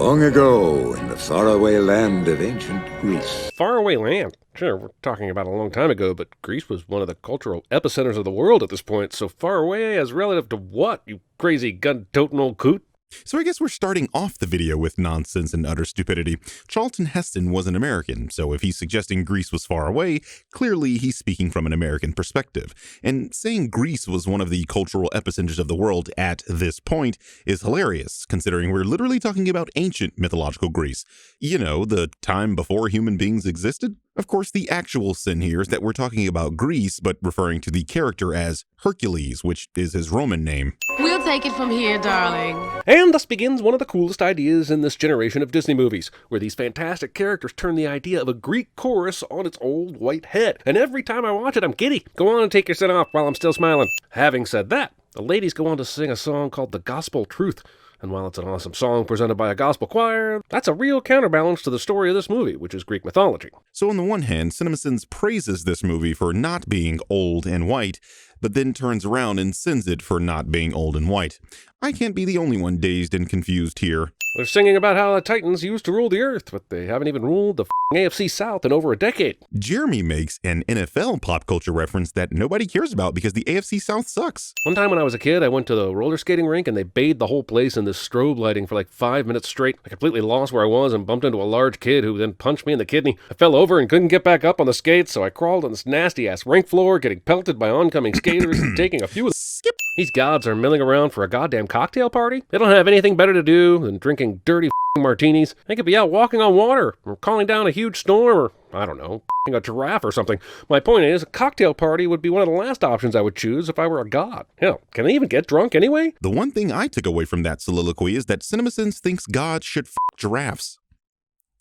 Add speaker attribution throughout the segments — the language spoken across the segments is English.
Speaker 1: Long ago, in the faraway land of ancient Greece.
Speaker 2: Faraway land? Sure, we're talking about a long time ago, but Greece was one of the cultural epicenters of the world at this point, so far away as relative to what, you crazy gun-toting old coot?
Speaker 3: So I guess we're starting off the video with nonsense and utter stupidity. Charlton Heston was an American, so if he's suggesting Greece was far away, clearly he's speaking from an American perspective. And saying Greece was one of the cultural epicenters of the world at this point is hilarious, considering we're literally talking about ancient mythological Greece. You know, the time before human beings existed? Of course, the actual sin here is that we're talking about Greece, but referring to the character as Hercules, which is his Roman name.
Speaker 4: We'll take it from here, darling.
Speaker 2: And thus begins one of the coolest ideas in this generation of Disney movies, where these fantastic characters turn the idea of a Greek chorus on its old white head. And every time I watch it, I'm giddy. Go on and take your sin off while I'm still smiling. Having said that, the ladies go on to sing a song called The Gospel Truth. And while it's an awesome song presented by a gospel choir, that's a real counterbalance to the story of this movie, which is Greek mythology.
Speaker 3: So on the one hand, CinemaSins praises this movie for not being old and white, but then turns around and sins it for not being old and white. I can't be the only one dazed and confused here.
Speaker 2: They're singing about how the Titans used to rule the earth, but they haven't even ruled the AFC South in over a decade.
Speaker 3: Jeremy makes an NFL pop culture reference that nobody cares about because the AFC South sucks.
Speaker 2: One time when I was a kid, I went to the roller skating rink and they bathed the whole place in this strobe lighting for like 5 minutes straight. I completely lost where I was and bumped into a large kid who then punched me in the kidney. I fell over and couldn't get back up on the skates, so I crawled on this nasty-ass rink floor, getting pelted by oncoming skaters and taking a few of
Speaker 3: Skip.
Speaker 2: These gods are milling around for a goddamn cocktail party? They don't have anything better to do than drinking dirty martinis. They could be out walking on water, or calling down a huge storm, or, I don't know, a giraffe or something. My point is, a cocktail party would be one of the last options I would choose if I were a god. Hell, can they even get drunk anyway?
Speaker 3: The one thing I took away from that soliloquy is that CinemaSins thinks gods should giraffes.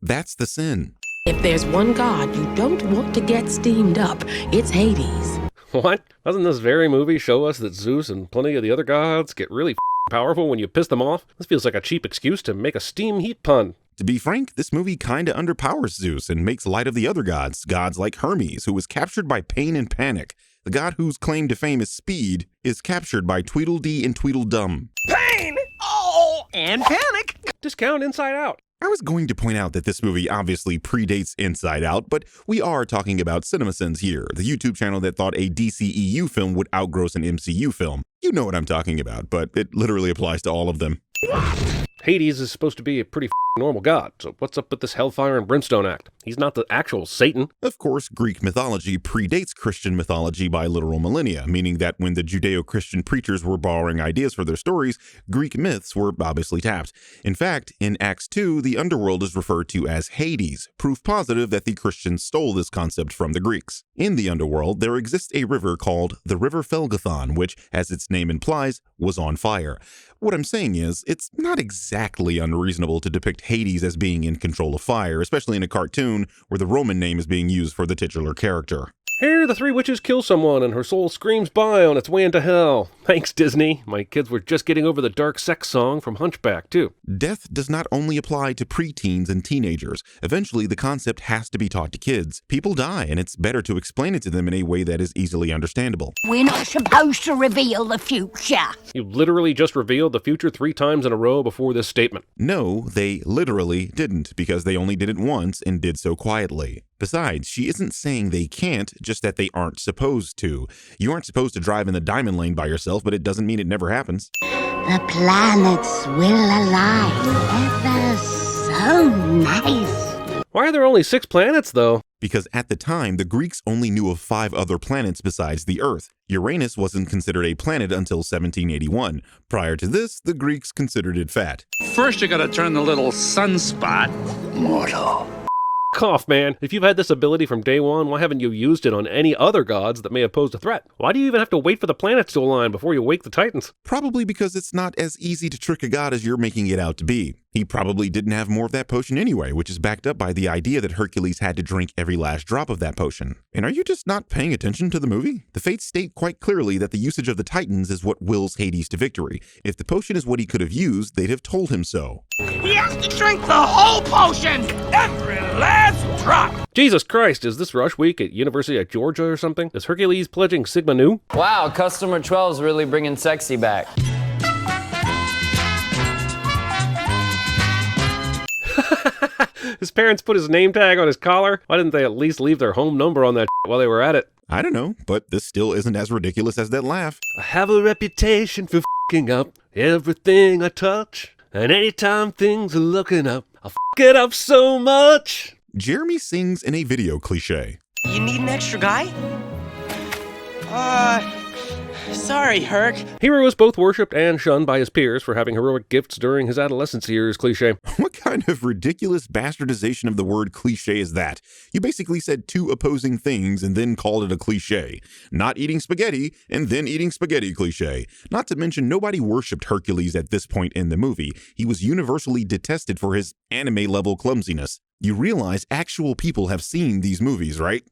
Speaker 3: That's the sin.
Speaker 4: If there's one god you don't want to get steamed up, it's Hades.
Speaker 2: What? Doesn't this very movie show us that Zeus and plenty of the other gods get really powerful when you piss them off? This feels like a cheap excuse to make a steam heat pun.
Speaker 3: To be frank, this movie kinda underpowers Zeus and makes light of the other gods like Hermes, who was captured by pain and panic. The god whose claim to fame is speed is captured by Tweedledee and Tweedledum.
Speaker 5: Pain! Oh, and panic!
Speaker 2: Discount Inside Out.
Speaker 3: I was going to point out that this movie obviously predates Inside Out, but we are talking about CinemaSins here, the YouTube channel that thought a DCEU film would outgross an MCU film. You know what I'm talking about, but it literally applies to all of them.
Speaker 2: Hades is supposed to be a pretty normal god, so what's up with this hellfire and brimstone act? He's not the actual Satan.
Speaker 3: Of course, Greek mythology predates Christian mythology by literal millennia, meaning that when the Judeo-Christian preachers were borrowing ideas for their stories, Greek myths were obviously tapped. In fact, in Acts 2, the underworld is referred to as Hades, proof positive that the Christians stole this concept from the Greeks. In the underworld, there exists a river called the River Felgathon, which, as its name implies, was on fire. What I'm saying is, it's not exactly unreasonable to depict Hades as being in control of fire, especially in a cartoon where the Roman name is being used for the titular character.
Speaker 2: Here, the three witches kill someone and her soul screams by on its way into hell. Thanks, Disney. My kids were just getting over the dark sex song from Hunchback, too.
Speaker 3: Death does not only apply to preteens and teenagers. Eventually, the concept has to be taught to kids. People die, and it's better to explain it to them in a way that is easily understandable.
Speaker 6: We're not supposed to reveal the future.
Speaker 2: You literally just revealed the future 3 times in a row before this statement.
Speaker 3: No, they literally didn't, because they only did it once and did so quietly. Besides, she isn't saying they can't, just that they aren't supposed to. You aren't supposed to drive in the diamond lane by yourself, but it doesn't mean it never happens.
Speaker 6: The planets will align ever so nice.
Speaker 2: Why are there only 6 planets, though?
Speaker 3: Because at the time, the Greeks only knew of 5 other planets besides the Earth. Uranus wasn't considered a planet until 1781. Prior to this, the Greeks considered it fat.
Speaker 5: First, you gotta turn the little sunspot mortal.
Speaker 2: Cough, man. If you've had this ability from day one, why haven't you used it on any other gods that may have posed a threat? Why do you even have to wait for the planets to align before you wake the Titans?
Speaker 3: Probably because it's not as easy to trick a god as you're making it out to be. He probably didn't have more of that potion anyway, which is backed up by the idea that Hercules had to drink every last drop of that potion. And are you just not paying attention to the movie? The fates state quite clearly that the usage of the Titans is what wills Hades to victory. If the potion is what he could have used, they'd have told him so.
Speaker 5: He has to drink the whole potion! Every last drop!
Speaker 2: Jesus Christ, is this rush week at University of Georgia or something? Is Hercules pledging Sigma Nu?
Speaker 7: Wow, customer 12's really bringing sexy back.
Speaker 2: His parents put his name tag on his collar. Why didn't they at least leave their home number on that while they were at it?
Speaker 3: I don't know, but this still isn't as ridiculous as that laugh.
Speaker 2: I have a reputation for f***ing up everything I touch. And anytime things are looking up, I f*** it up so much.
Speaker 3: Jeremy sings in a video cliche.
Speaker 8: You need an extra guy? Sorry, Herc.
Speaker 2: Hero is both worshipped and shunned by his peers for having heroic gifts during his adolescence years, cliche.
Speaker 3: What kind of ridiculous bastardization of the word cliche is that? You basically said two opposing things and then called it a cliche. Not eating spaghetti and then eating spaghetti cliche. Not to mention nobody worshipped Hercules at this point in the movie. He was universally detested for his anime-level clumsiness. You realize actual people have seen these movies, right?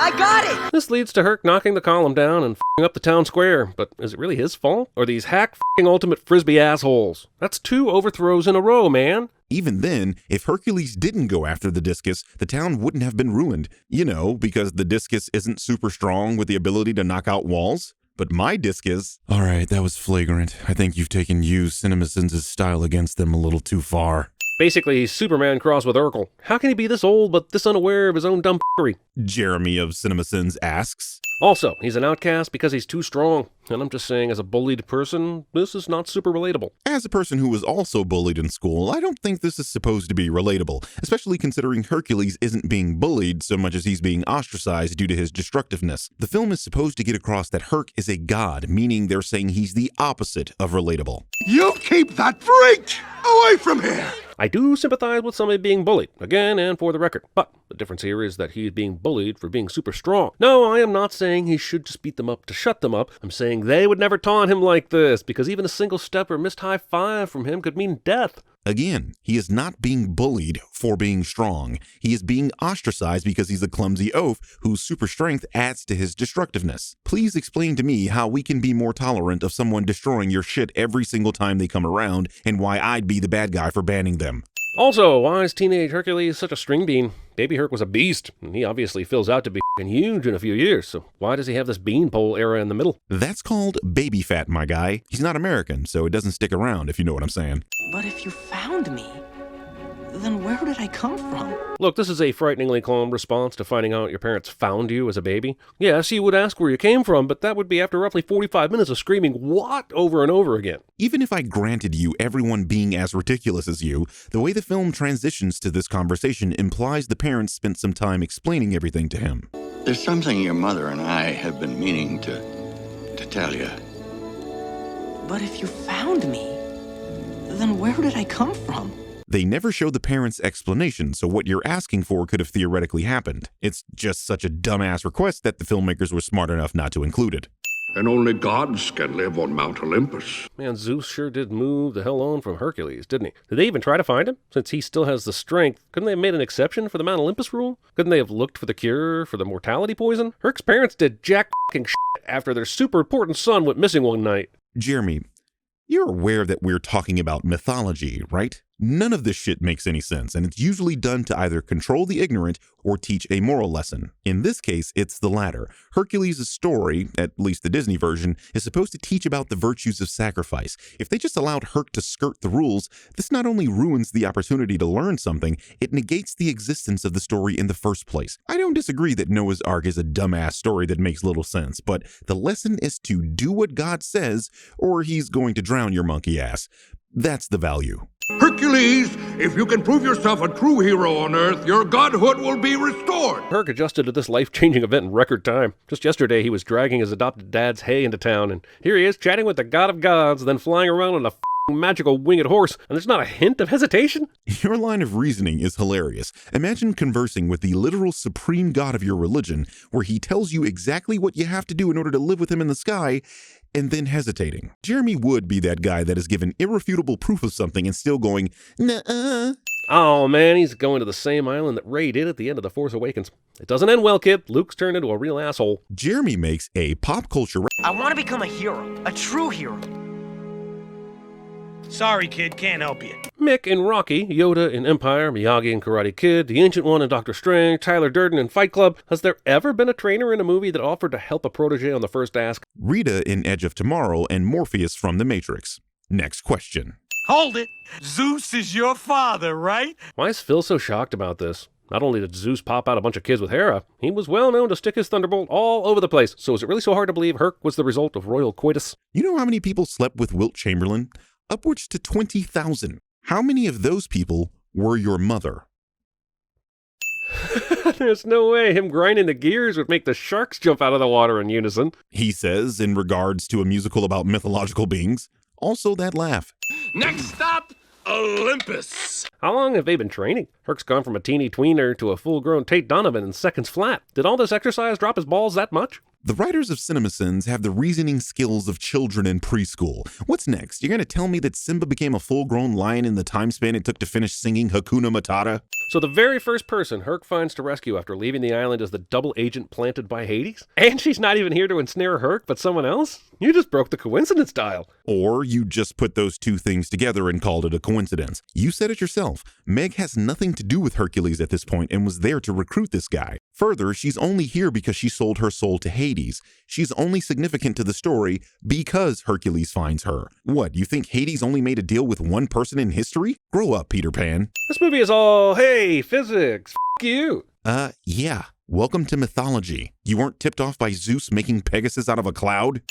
Speaker 8: I got it!
Speaker 2: This leads to Herc knocking the column down and f***ing up the town square. But is it really his fault? Or these hack f***ing ultimate frisbee assholes? That's 2 overthrows in a row, man.
Speaker 3: Even then, if Hercules didn't go after the discus, the town wouldn't have been ruined. You know, because the discus isn't super strong with the ability to knock out walls. But my discus... Alright, that was flagrant. I think you've taken CinemaSins' style against them a little too far.
Speaker 2: Basically, he's Superman crossed with Urkel. How can he be this old but this unaware of his own dumb f***ery?
Speaker 3: Jeremy of CinemaSins asks.
Speaker 2: Also, he's an outcast because he's too strong. And I'm just saying, as a bullied person, this is not super relatable.
Speaker 3: As a person who was also bullied in school, I don't think this is supposed to be relatable, especially considering Hercules isn't being bullied so much as he's being ostracized due to his destructiveness. The film is supposed to get across that Herc is a god, meaning they're saying he's the opposite of relatable.
Speaker 5: You keep that freak away from here!
Speaker 2: I do sympathize with somebody being bullied, again and for the record. But the difference here is that he's being bullied for being super strong. No, I am not saying he should just beat them up to shut them up. I'm saying they would never taunt him like this, because even a single step or missed high five from him could mean death.
Speaker 3: Again, he is not being bullied for being strong. He is being ostracized because he's a clumsy oaf whose super strength adds to his destructiveness. Please explain to me how we can be more tolerant of someone destroying your shit every single time they come around, and why I'd be the bad guy for banning them.
Speaker 2: Also, why is teenage Hercules such a string bean? Baby Herc was a beast, and he obviously fills out to be f***ing huge in a few years, so why does he have this beanpole era in the middle?
Speaker 3: That's called baby fat, my guy. He's not American, so it doesn't stick around, if you know what I'm saying.
Speaker 8: But if you found me, then where did I come from?
Speaker 2: Look, this is a frighteningly calm response to finding out your parents found you as a baby. Yes, you would ask where you came from, but that would be after roughly 45 minutes of screaming "what?" over and over again.
Speaker 3: Even if I granted you everyone being as ridiculous as you, the way the film transitions to this conversation implies the parents spent some time explaining everything to him.
Speaker 9: There's something your mother and I have been meaning to tell you.
Speaker 8: But if you found me, then where did I come from?
Speaker 3: They never show the parents' explanation, so what you're asking for could have theoretically happened. It's just such a dumbass request that the filmmakers were smart enough not to include it.
Speaker 10: And only gods can live on Mount Olympus.
Speaker 2: Man, Zeus sure did move the hell on from Hercules, didn't he? Did they even try to find him? Since he still has the strength, couldn't they have made an exception for the Mount Olympus rule? Couldn't they have looked for the cure for the mortality poison? Herc's parents did jack f***ing shit after their super important son went missing one night.
Speaker 3: Jeremy, you're aware that we're talking about mythology, right? None of this shit makes any sense, and it's usually done to either control the ignorant or teach a moral lesson. In this case, it's the latter. Hercules' story, at least the Disney version, is supposed to teach about the virtues of sacrifice. If they just allowed Herc to skirt the rules, this not only ruins the opportunity to learn something, it negates the existence of the story in the first place. I don't disagree that Noah's Ark is a dumbass story that makes little sense, but the lesson is to do what God says, or he's going to drown your monkey ass. That's the value.
Speaker 10: Hercules, if you can prove yourself a true hero on Earth, your godhood will be restored.
Speaker 2: Herc adjusted to this life-changing event in record time. Just yesterday, he was dragging his adopted dad's hay into town, and here he is chatting with the god of gods, then flying around on a magical winged horse, and there's not a hint of hesitation?
Speaker 3: Your line of reasoning is hilarious. Imagine conversing with the literal supreme god of your religion, where he tells you exactly what you have to do in order to live with him in the sky, and then hesitating. Jeremy would be that guy that is given irrefutable proof of something and still going, nuh-uh.
Speaker 2: Oh man, he's going to the same island that Rey did at the end of The Force Awakens. It doesn't end well, kid. Luke's turned into a real asshole.
Speaker 3: Jeremy makes a pop culture...
Speaker 8: I want to become a hero, a true hero. Sorry, kid, can't help you.
Speaker 2: Mick in Rocky, Yoda in Empire, Miyagi in Karate Kid, the Ancient One in Doctor Strange, Tyler Durden in Fight Club. Has there ever been a trainer in a movie that offered to help a protege on the first ask?
Speaker 3: Rita in Edge of Tomorrow, and Morpheus from The Matrix. Next question.
Speaker 5: Hold it. Zeus is your father, right?
Speaker 2: Why is Phil so shocked about this? Not only did Zeus pop out a bunch of kids with Hera, he was well known to stick his thunderbolt all over the place. So is it really so hard to believe Herc was the result of royal coitus?
Speaker 3: You know how many people slept with Wilt Chamberlain? Upwards to 20,000. How many of those people were your mother?
Speaker 2: There's no way him grinding the gears would make the sharks jump out of the water in unison.
Speaker 3: He says in regards to a musical about mythological beings. Also that laugh.
Speaker 5: Next stop, Olympus.
Speaker 2: How long have they been training? Herc's gone from a teeny tweener to a full-grown Tate Donovan in seconds flat. Did all this exercise drop his balls that much?
Speaker 3: The writers of CinemaSins have the reasoning skills of children in preschool. What's next? You're going to tell me that Simba became a full-grown lion in the time span it took to finish singing Hakuna Matata?
Speaker 2: So the very first person Herc finds to rescue after leaving the island is the double agent planted by Hades? And she's not even here to ensnare Herc, but someone else? You just broke the coincidence dial.
Speaker 3: Or you just put those two things together and called it a coincidence. You said it yourself. Meg has nothing to do with Hercules at this point and was there to recruit this guy. Further, she's only here because she sold her soul to Hades. She's only significant to the story because Hercules finds her. What, you think Hades only made a deal with one person in history? Grow up, Peter Pan.
Speaker 2: This movie is all, hey, physics, f*** you.
Speaker 3: Yeah. Welcome to mythology. You weren't tipped off by Zeus making Pegasus out of a cloud?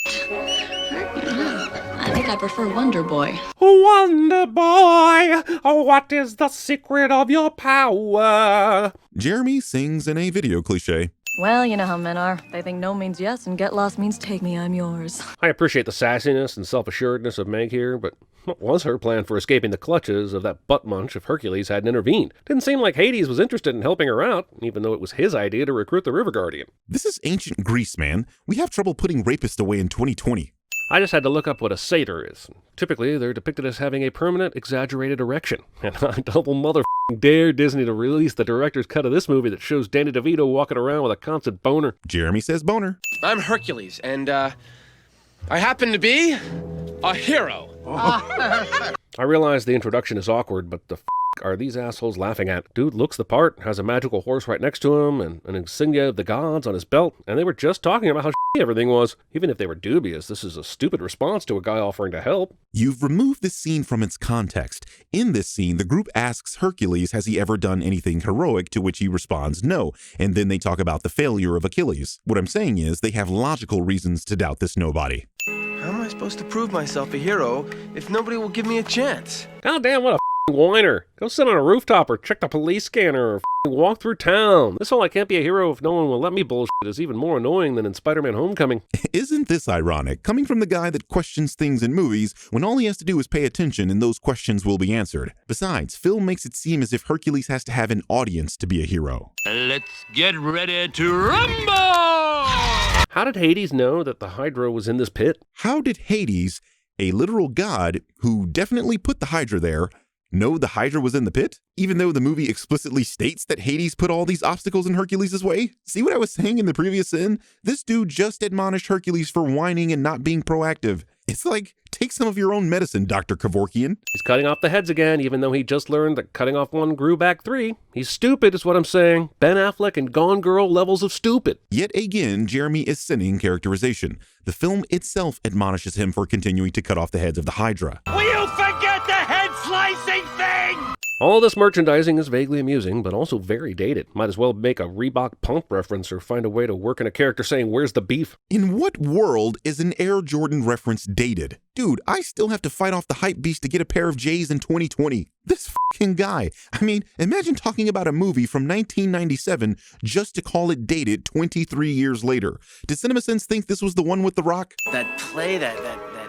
Speaker 4: I think I prefer Wonder Boy.
Speaker 2: Wonder Boy, what is the secret of your power?
Speaker 3: Jeremy sings in a video cliche.
Speaker 11: Well, you know how men are. They think no means yes and get lost means take me, I'm yours.
Speaker 2: I appreciate the sassiness and self-assuredness of Meg here, but what was her plan for escaping the clutches of that butt munch if Hercules hadn't intervened? Didn't seem like Hades was interested in helping her out, even though it was his idea to recruit the River Guardian.
Speaker 3: This is ancient Greece, man. We have trouble putting rapists away in 2020.
Speaker 2: I just had to look up what a satyr is. Typically, they're depicted as having a permanent, exaggerated erection. And I double motherfucking dare Disney to release the director's cut of this movie that shows Danny DeVito walking around with a constant boner.
Speaker 3: Jeremy says boner.
Speaker 12: I'm Hercules, and, I happen to be a hero.
Speaker 2: I realize the introduction is awkward, but the are these assholes laughing at? Dude looks the part, has a magical horse right next to him, and an insignia of the gods on his belt, and they were just talking about how everything was. Even if they were dubious, this is a stupid response to a guy offering to help.
Speaker 3: You've removed this scene from its context. In this scene, the group asks Hercules, has he ever done anything heroic, to which he responds no, and then they talk about the failure of Achilles. What I'm saying is, they have logical reasons to doubt this nobody.
Speaker 12: How am I supposed to prove myself a hero if nobody will give me a chance?
Speaker 2: Goddamn, what a whiner. Go sit on a rooftop or check the police scanner or walk through town. This whole I can't be a hero if no one will let me bullshit is even more annoying than in Spider-Man Homecoming.
Speaker 3: Isn't this ironic, coming from the guy that questions things in movies when all he has to do is pay attention and those questions will be answered? Besides, Phil makes it seem as if Hercules has to have an audience to be a hero.
Speaker 5: Let's get ready to rumble!
Speaker 2: How did Hades know that the Hydra was in this pit?
Speaker 3: How did Hades, a literal god who definitely put the Hydra there, know the Hydra was in the pit? Even though the movie explicitly states that Hades put all these obstacles in Hercules' way? See what I was saying in the previous sin? This dude just admonished Hercules for whining and not being proactive. It's like, take some of your own medicine, Dr. Kevorkian.
Speaker 2: He's cutting off the heads again, even though he just learned that cutting off one grew back 3. He's stupid is what I'm saying. Ben Affleck and Gone Girl levels of stupid.
Speaker 3: Yet again, Jeremy is sinning characterization. The film itself admonishes him for continuing to cut off the heads of the Hydra.
Speaker 5: Will you forget the head-slicing thing?
Speaker 2: All this merchandising is vaguely amusing, but also very dated. Might as well make a Reebok pump reference or find a way to work in a character saying, where's the beef?
Speaker 3: In what world is an Air Jordan reference dated? Dude, I still have to fight off the hype beast to get a pair of J's in 2020. This fucking guy. I mean, imagine talking about a movie from 1997 just to call it dated 23 years later. Did CinemaSins think this was the one with The Rock?
Speaker 12: That play, that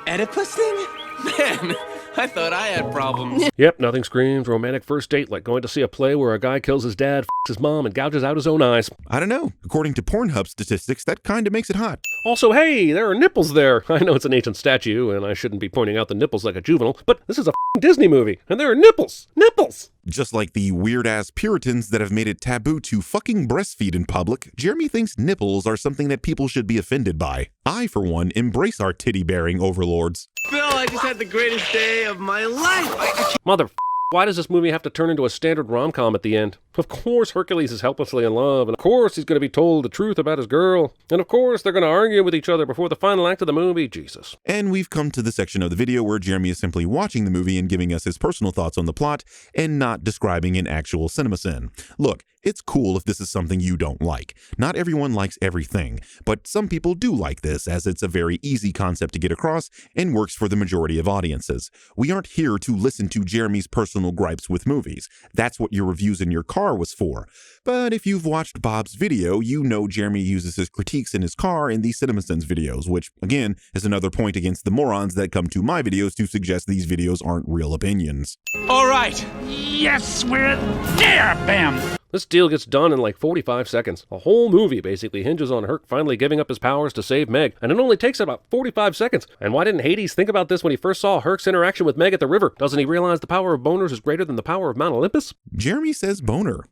Speaker 12: Oedipus thing? Man, I thought I had problems.
Speaker 2: Yep, nothing screams romantic first date like going to see a play where a guy kills his dad, his mom, and gouges out his own eyes.
Speaker 3: I don't know. According to Pornhub statistics, that kind of makes it hot.
Speaker 2: Also, hey, there are nipples there. I know it's an ancient statue, and I shouldn't be pointing out the nipples like a juvenile, but this is a Disney movie, and there are nipples. Nipples!
Speaker 3: Just like the weird-ass Puritans that have made it taboo to fucking breastfeed in public, Jeremy thinks nipples are something that people should be offended by. I, for one, embrace our titty-bearing overlords.
Speaker 12: Bill, I just had the greatest day of my life.
Speaker 2: Mother Why does this movie have to turn into a standard rom-com at the end? Of course Hercules is helplessly in love, and of course he's going to be told the truth about his girl, and of course they're going to argue with each other before the final act of the movie. Jesus.
Speaker 3: And we've come to the section of the video where Jeremy is simply watching the movie and giving us his personal thoughts on the plot and not describing an actual CinemaSin. Look, it's cool if this is something you don't like. Not everyone likes everything, but some people do like this as it's a very easy concept to get across and works for the majority of audiences. We aren't here to listen to Jeremy's personal gripes with movies. That's what your reviews in your car was for. But if you've watched Bob's video, you know Jeremy uses his critiques in his car in the CinemaSins videos, which, again, is another point against the morons that come to my videos to suggest these videos aren't real opinions.
Speaker 5: All right. Yes, we're there, Bam.
Speaker 2: This deal gets done in like 45 seconds. The whole movie basically hinges on Herc finally giving up his powers to save Meg, and it only takes about 45 seconds. And why didn't Hades think about this when he first saw Herc's interaction with Meg at the river? Doesn't he realize the power of boners is greater than the power of Mount Olympus?
Speaker 3: Jeremy says boner.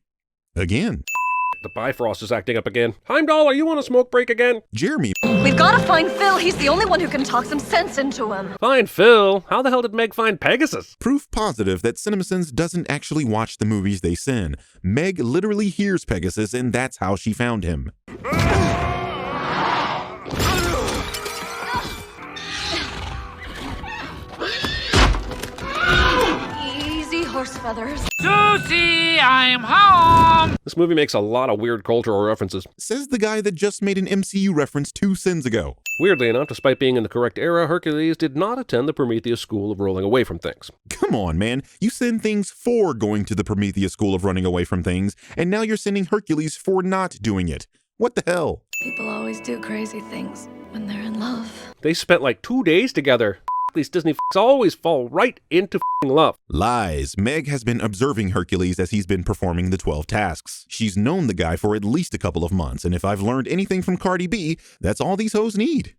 Speaker 3: Again.
Speaker 2: The Bifrost is acting up again. Heimdall, are you on a smoke break again?
Speaker 3: Jeremy.
Speaker 11: We've got to find Phil. He's the only one who can talk some sense into him.
Speaker 2: Find Phil? How the hell did Meg find Pegasus?
Speaker 3: Proof positive that CinemaSins doesn't actually watch the movies they sin. Meg literally hears Pegasus, and that's how she found him.
Speaker 11: Easy horse feathers.
Speaker 5: Susie, I'm home.
Speaker 2: This movie makes a lot of weird cultural references.
Speaker 3: Says the guy that just made an MCU reference 2 sins ago.
Speaker 2: Weirdly enough, despite being in the correct era, Hercules did not attend the Prometheus School of Rolling Away from Things.
Speaker 3: Come on, man. You send things for going to the Prometheus School of Running Away from Things, and now you're sending Hercules for not doing it. What the hell?
Speaker 11: People always do crazy things when they're in love.
Speaker 2: They spent like 2 days together. These Disney f***s always fall right into f***ing love.
Speaker 3: Lies. Meg has been observing Hercules as he's been performing the 12 tasks. She's known the guy for at least a couple of months, and if I've learned anything from Cardi B, that's all these hoes need.